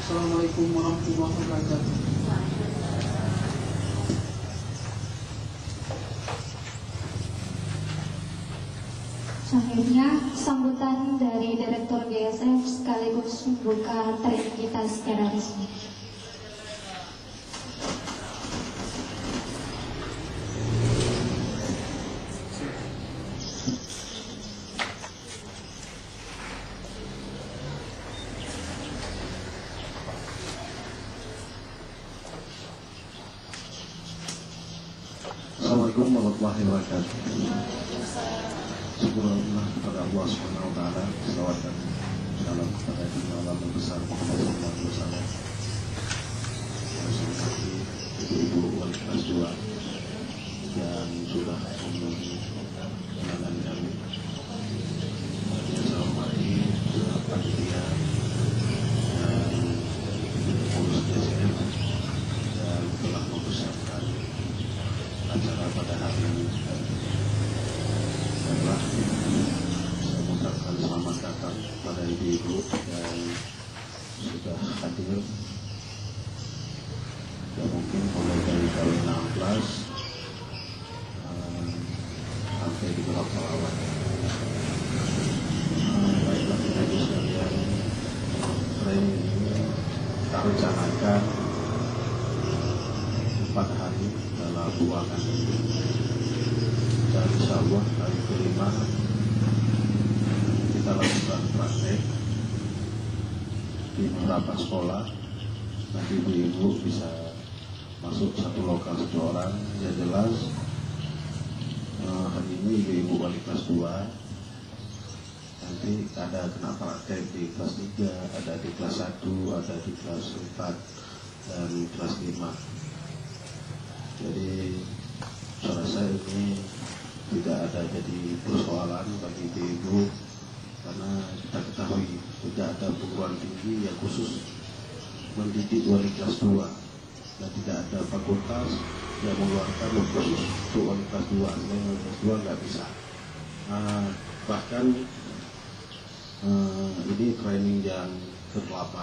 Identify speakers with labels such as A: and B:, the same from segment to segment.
A: Assalamualaikum warahmatullahi wabarakatuh.
B: Akhirnya sambutan dari Direktur GSF sekaligus membuka training kita secara resmi.
C: Assalamualaikum warahmatullahi wabarakatuh. Syukurlah kepada Allah Subhanahu wa taala, selawat dan salam kepada Nabi besar Muhammad sallallahu alaihi wasallam. Ibu-ibu wali kelas 2 yang sudah memenuhi undangan kami. Saya hormati panitia dan pengurus DSM yang telah mempersiapkan acara pada hari ini. Baiklah, saya mengucapkan selamat datang pada ibu-ibu yang sudah hadir. Ya mungkin mulai dari tahun 16 sampai di beberapa awal. Baiklah, ibu sekalian, training ini kita rencanakan 4 hari dalam 2 kali. Dan insya Allah hari kelima kita lakukan praktek di beberapa sekolah. Nanti ibu-ibu bisa masuk satu lokal 1 orang. Ya jelas hari ini ibu-ibu wali kelas 2, nanti ada kena praktek di kelas 3, ada di kelas 1, ada di kelas 4 dan kelas 5. Jadi saya rasa ini tidak ada jadi persoalan bagi ibu, karena kita ketahui tidak ada perguruan tinggi yang khusus mendidik wali kelas 2 dan tidak ada fakultas yang mengeluarkan khusus untuk wali kelas 2. Wali kelas 2 nggak bisa. Bahkan ini training yang ke-8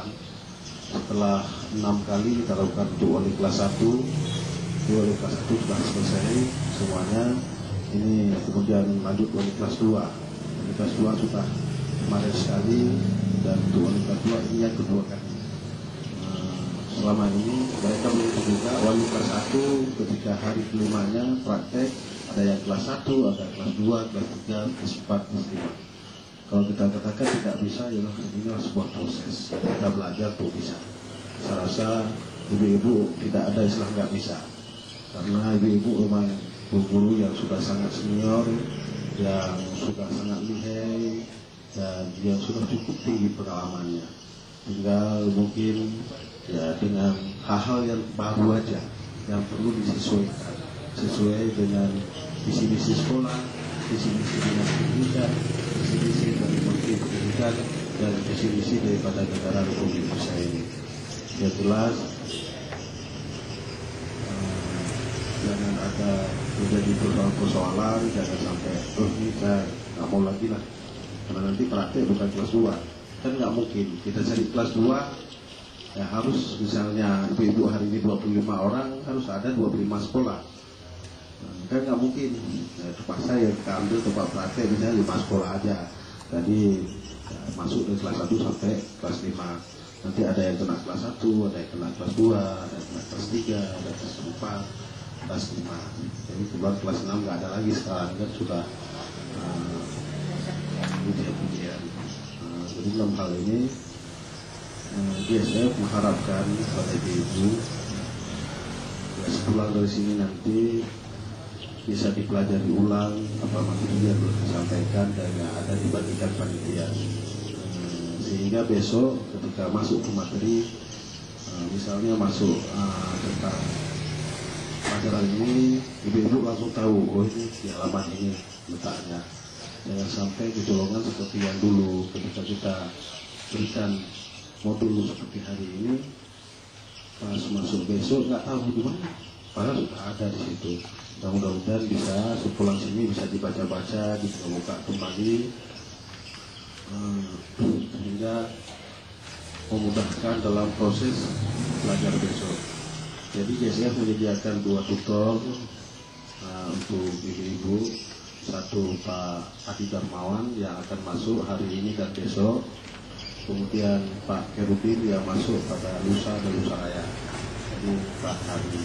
C: setelah 6 kali kita lakukan untuk wali kelas 1. Wali kelas 1 sudah selesai semuanya. Ini kemudian lanjut wali kelas 2. Wali kelas 2 sudah kemarin sekali, dan untuk wali kelas 2 ini yang kedua kali. Selama ini mereka mengikuti juga wali kelas 1 ketika hari kelimanya praktek, ada yang kelas 1, ada kelas 2, kelas 3, kelas 4, kelas 5. Kalau kita katakan tidak bisa, ya ini sebuah proses. Kita belajar untuk bisa. Saya rasa ibu-ibu tidak ada istilah nggak bisa. Karena ibu-ibu memang guru yang sudah sangat senior, yang sudah sangat lihai, dan yang sudah cukup tinggi pengalamannya. Tinggal mungkin ya dengan hal-hal yang baru aja yang perlu disesuaikan, sesuai dengan visi-misi sekolah, visi-misi dinas pendidikan, visi-misi dari Menteri Pendidikan, dan visi-misi daripada negara Republik Indonesia ini. Ya jelas, jangan ada menjadi persoalan, jangan sampai ini saya nggak mau lagi lah, karena nanti praktek bukan kelas 2 kan nggak mungkin. Kita cari kelas 2 ya harus, misalnya ibu-ibu hari ini 25 orang, harus ada 25 sekolah. Kan nggak mungkin. Ya, terpaksa ya kita ambil tempat praktek misalnya 5 sekolah aja. Jadi ya, masuk dari kelas 1 sampai kelas 5. Nanti ada yang kena kelas 1, ada yang kena kelas 2, ada yang kena kelas 3, ada kelas 4, kelas 5. Jadi keluar kelas 6 nggak ada lagi sekarang, kan sudah ujian-ujian. Jadi dalam hal ini GSF mengharapkan kepada ibu ya, sepulang dari sini nanti bisa dipelajari ulang apa materi yang belum disampaikan dan yang ada dibagikan panitia, sehingga besok ketika masuk ke materi, misalnya masuk tentang pelajaran ini, ibu-ibu langsung tahu, oh ini di halaman ini letaknya. Jangan sampai kecolongan seperti yang dulu ketika kita berikan modul seperti hari ini, pas masuk besok nggak tahu di mana, padahal sudah ada di situ. Mudah-mudahan bisa sepulang sini bisa dibaca-baca, dibuka kembali, sehingga memudahkan dalam proses belajar besok. Jadi GSF menyediakan 2 tutor untuk ibu-ibu, satu Pak Adi Darmawan yang akan masuk hari ini dan besok, kemudian Pak Kerudin yang masuk pada lusa dan lusa raya, jadi Pak Adi.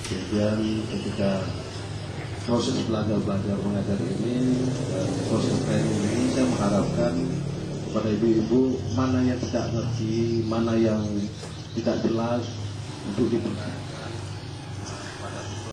C: Kemudian ketika proses belajar mengajar ini dan proses training ini, saya mengharapkan kepada ibu-ibu mana yang tidak ngerti, mana yang tidak jelas untuk